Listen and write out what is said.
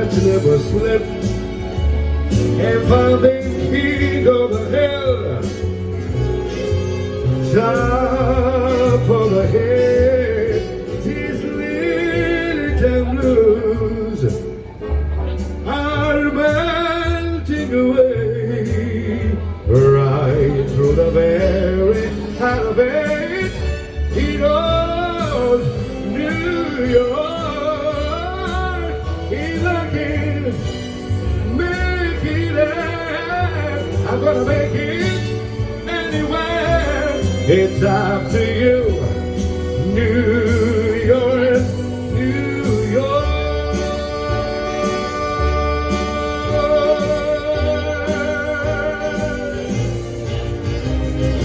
to never slip and find the king of the hill, top of the head. These lily time blues are melting away right through the very heart of it. He knows New York. He's looking, make it there. I'm gonna make it anywhere. It's up to